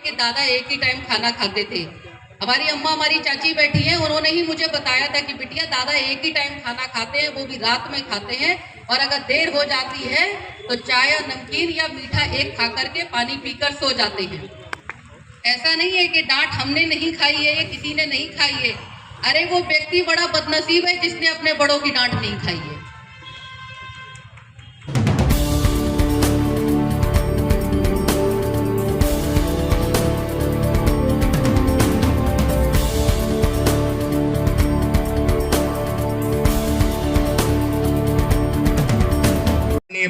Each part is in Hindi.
कि दादा एक ही टाइम खाना खाते थे। हमारी अम्मा, हमारी चाची बैठी हैं, उन्होंने ही मुझे बताया था कि बिटिया दादा एक ही टाइम खाना खाते हैं, वो भी रात में खाते हैं, और अगर देर हो जाती है तो चाय या नमकीन या मीठा एक खा करके पानी पीकर सो जाते हैं। ऐसा नहीं है कि डांट हमने नहीं खाई है या किसी ने नहीं खाई है। अरे वो व्यक्ति बड़ा बदनसीब है जिसने अपने बड़ों की डांट नहीं खाई है।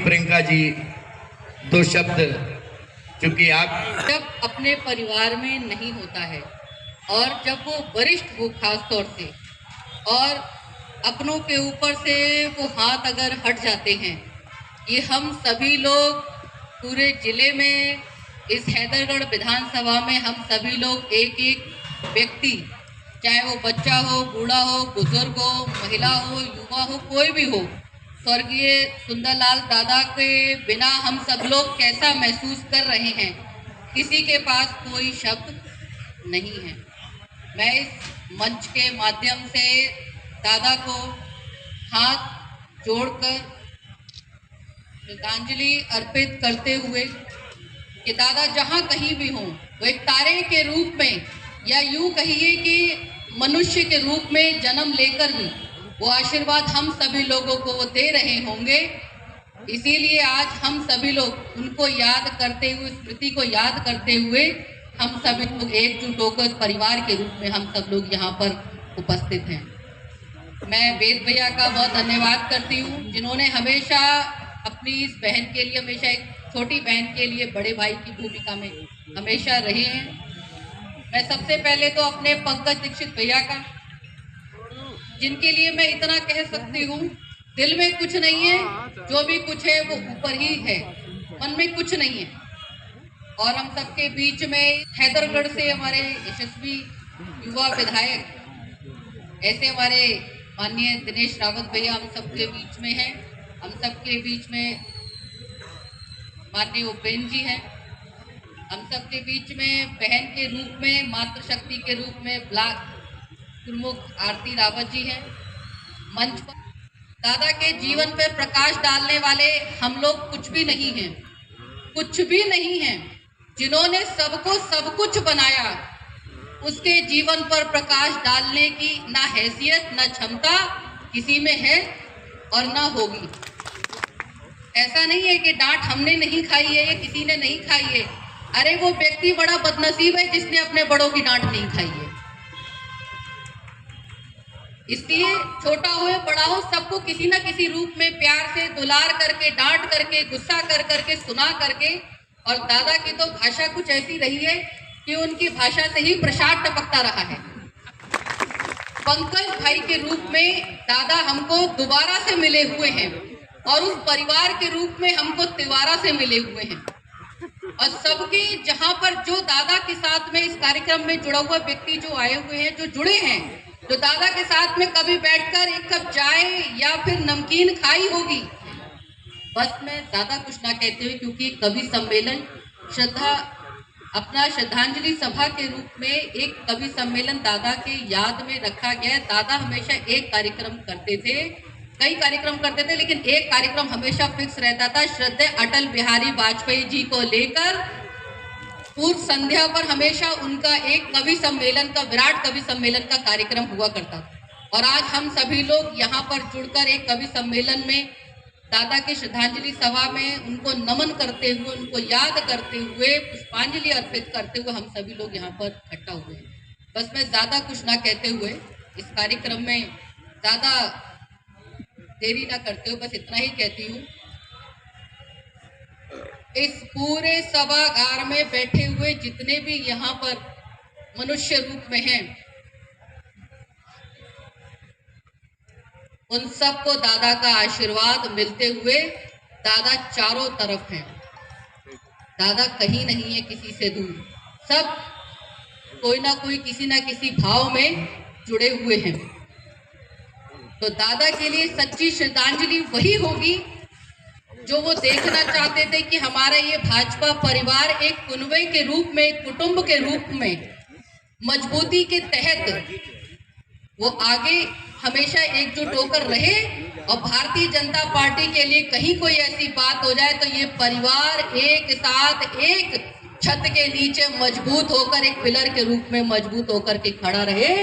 प्रियंका जी, दो शब्द, क्योंकि आप जब अपने परिवार में नहीं होता है और जब वो वरिष्ठ हो खास तौर से, और अपनों के ऊपर से वो हाथ अगर हट जाते हैं, ये हम सभी लोग पूरे जिले में, इस हैदरगढ़ विधानसभा में हम सभी लोग एक एक व्यक्ति, चाहे वो बच्चा हो, बूढ़ा हो, बुजुर्ग हो, महिला हो, युवा हो, कोई भी हो, स्वर्गीय सुंदरलाल दादा के बिना हम सब लोग कैसा महसूस कर रहे हैं, किसी के पास कोई शब्द नहीं है। मैं इस मंच के माध्यम से दादा को हाथ जोड़कर श्रद्धांजलि अर्पित करते हुए कि दादा जहाँ कहीं भी हों, वो एक तारे के रूप में, या यूं कहिए कि मनुष्य के रूप में जन्म लेकर भी वो आशीर्वाद हम सभी लोगों को वो दे रहे होंगे। इसीलिए आज हम सभी लोग उनको याद करते हुए, स्मृति को याद करते हुए, हम सभी लोग एकजुट होकर परिवार के रूप में हम सब लोग यहाँ पर उपस्थित हैं। मैं वेद भैया का बहुत धन्यवाद करती हूँ, जिन्होंने हमेशा अपनी इस बहन के लिए, हमेशा एक छोटी बहन के लिए बड़े भाई की भूमिका में हमेशा रहे हैं। मैं सबसे पहले तो अपने पंकज दीक्षित भैया का, जिनके लिए मैं इतना कह सकती हूँ, दिल में कुछ नहीं है, जो भी कुछ है वो ऊपर ही है, मन में कुछ नहीं है। और हम सबके बीच में हैदरगढ़ से हमारे यशस्वी युवा विधायक, ऐसे हमारे माननीय दिनेश रावत भैया हम सबके बीच में हैं। हम सबके बीच में माननीय उपेंद्र जी हैं। हम सबके बीच में बहन के रूप में, मातृशक्ति के रूप में ब्लॉक प्रमुख आरती रावत जी हैं। मंच पर दादा के जीवन पर प्रकाश डालने वाले हम लोग कुछ भी नहीं हैं, कुछ भी नहीं हैं। जिन्होंने सबको सब कुछ बनाया, उसके जीवन पर प्रकाश डालने की ना हैसियत, ना क्षमता किसी में है और ना होगी। ऐसा नहीं है कि डांट हमने नहीं खाई है या किसी ने नहीं खाई है। अरे वो व्यक्ति बड़ा बदनसीब है जिसने अपने बड़ों की डांट नहीं खाई है। इसलिए छोटा हो या बड़ा हो, सबको किसी ना किसी रूप में प्यार से दुलार करके, डांट करके, गुस्सा कर करके, सुना करके, और दादा की तो भाषा कुछ ऐसी रही है कि उनकी भाषा से ही प्रसाद टपकता रहा है। पंकज भाई के रूप में दादा हमको दोबारा से मिले हुए हैं, और उस परिवार के रूप में हमको तिवारा से मिले हुए हैं। और सबके जहां पर जो दादा के साथ में इस कार्यक्रम में जुड़ा हुआ व्यक्ति जो आए हुए हैं, जो जुड़े हैं, जो दादा के साथ में कभी बैठकर एक कप चाय या फिर नमकीन खाई होगी, बस मैं ज्यादा कुछ ना कहते हुए, क्योंकि कवि सम्मेलन अपना श्रद्धांजलि सभा के रूप में एक कवि सम्मेलन दादा के याद में रखा गया है। दादा हमेशा एक कार्यक्रम करते थे, कई कार्यक्रम करते थे, लेकिन एक कार्यक्रम हमेशा फिक्स रहता था। श्रद्धेय अटल बिहारी वाजपेयी जी को लेकर पूर्व संध्या पर हमेशा उनका एक कवि सम्मेलन का, विराट कवि सम्मेलन का कार्यक्रम हुआ करता था। और आज हम सभी लोग यहाँ पर जुड़कर एक कवि सम्मेलन में दादा के श्रद्धांजलि सभा में उनको नमन करते हुए, उनको याद करते हुए, पुष्पांजलि अर्पित करते हुए हम सभी लोग यहाँ पर इकट्ठा हुए हैं। बस मैं ज्यादा कुछ ना कहते हुए इस कार्यक्रम में ज्यादा देरी ना करते हुए बस इतना ही कहती हूँ, इस पूरे सभागार में बैठे हुए जितने भी यहाँ पर मनुष्य रूप में हैं, उन सबको दादा का आशीर्वाद मिलते हुए, दादा चारों तरफ हैं, दादा कहीं नहीं है किसी से दूर, सब कोई ना कोई किसी ना किसी भाव में जुड़े हुए हैं। तो दादा के लिए सच्ची श्रद्धांजलि वही होगी जो वो देखना चाहते थे कि हमारा ये भाजपा परिवार एक कुनबे के रूप में, एक कुटुंब के रूप में मजबूती के तहत वो आगे हमेशा एकजुट होकर रहे। और भारतीय जनता पार्टी के लिए कहीं कोई ऐसी बात हो जाए तो ये परिवार एक साथ एक छत के नीचे मजबूत होकर, एक पिलर के रूप में मजबूत होकर के खड़ा रहे।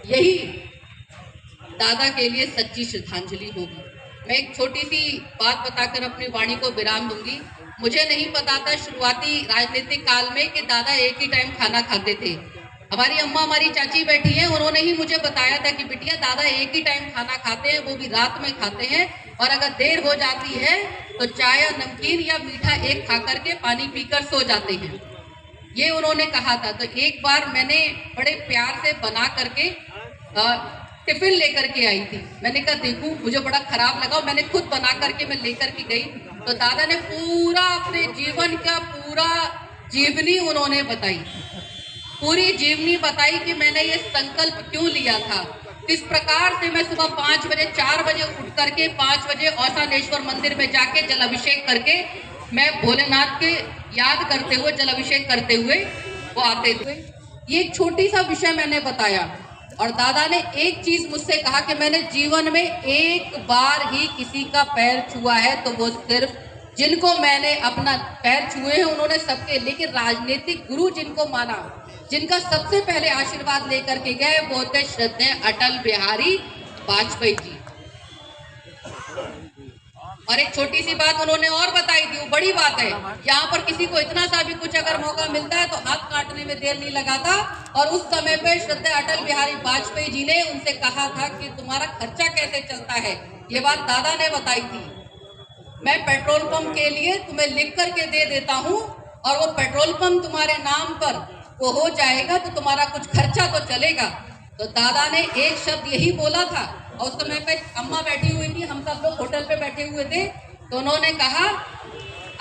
यही दादा के लिए सच्ची श्रद्धांजलि होगी। मैं एक छोटी सी बात बताकर अपनी वाणी को विराम दूंगी। मुझे नहीं पता था शुरुआती राजनीतिक काल में कि दादा एक ही टाइम खाना खाते थे। हमारी अम्मा, हमारी चाची बैठी हैं, उन्होंने ही मुझे बताया था कि बिटिया दादा एक ही टाइम खाना खाते हैं, वो भी रात में खाते हैं, और अगर देर हो जाती है तो चाय या नमकीन या मीठा एक खा करके पानी पीकर सो जाते हैं। ये उन्होंने कहा था। तो एक बार मैंने बड़े प्यार से बना करके टिफिन लेकर के आई थी। मैंने कहा देखूं, मुझे बड़ा खराब लगा, मैंने खुद बना करके मैं लेकर के गई। तो दादा ने पूरा अपने जीवन का पूरा जीवनी उन्होंने बताई, पूरी जीवनी बताई कि मैंने ये संकल्प क्यों लिया था, किस प्रकार से मैं सुबह 5 बजे 4 बजे उठ करके 5 बजे औसानेश्वर मंदिर में जाके जल अभिषेक करके मैं भोलेनाथ के याद करते हुए, जल अभिषेक करते हुए वो आते थे। ये एक छोटी सा विषय मैंने बताया। और दादा ने एक चीज मुझसे कहा कि मैंने जीवन में एक बार ही किसी का पैर छुआ है, तो वो सिर्फ जिनको मैंने अपना पैर छुए हैं उन्होंने सबके, लेकिन राजनीतिक गुरु जिनको माना, जिनका सबसे पहले आशीर्वाद लेकर के गए वो थे श्रद्धेय अटल बिहारी वाजपेयी जी। और एक छोटी सी बात उन्होंने और बताई थी, वो बड़ी बात है। यहाँ पर किसी को इतना सा भी कुछ अगर मौका मिलता है तो हाथ काटने में देर नहीं लगाता। और उस समय पे श्रद्धेय अटल बिहारी वाजपेयी जी ने उनसे कहा था कि तुम्हारा खर्चा कैसे चलता है, ये बात दादा ने बताई थी। मैं पेट्रोल पंप के लिए तुम्हें लिख करके दे देता हूँ, और वो पेट्रोल पंप तुम्हारे नाम पर वो हो जाएगा तो तुम्हारा कुछ खर्चा तो चलेगा। तो दादा ने एक शब्द यही बोला था। और उस समय पे अम्मा बैठी हुई थी, हम सब लोग होटल पे बैठे हुए थे। तो उन्होंने कहा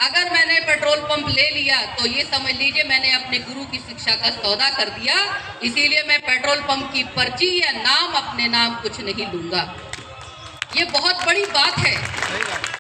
अगर मैंने पेट्रोल पंप ले लिया तो ये समझ लीजिए मैंने अपने गुरु की शिक्षा का सौदा कर दिया, इसीलिए मैं पेट्रोल पंप की पर्ची या नाम अपने नाम कुछ नहीं लूंगा। ये बहुत बड़ी बात है।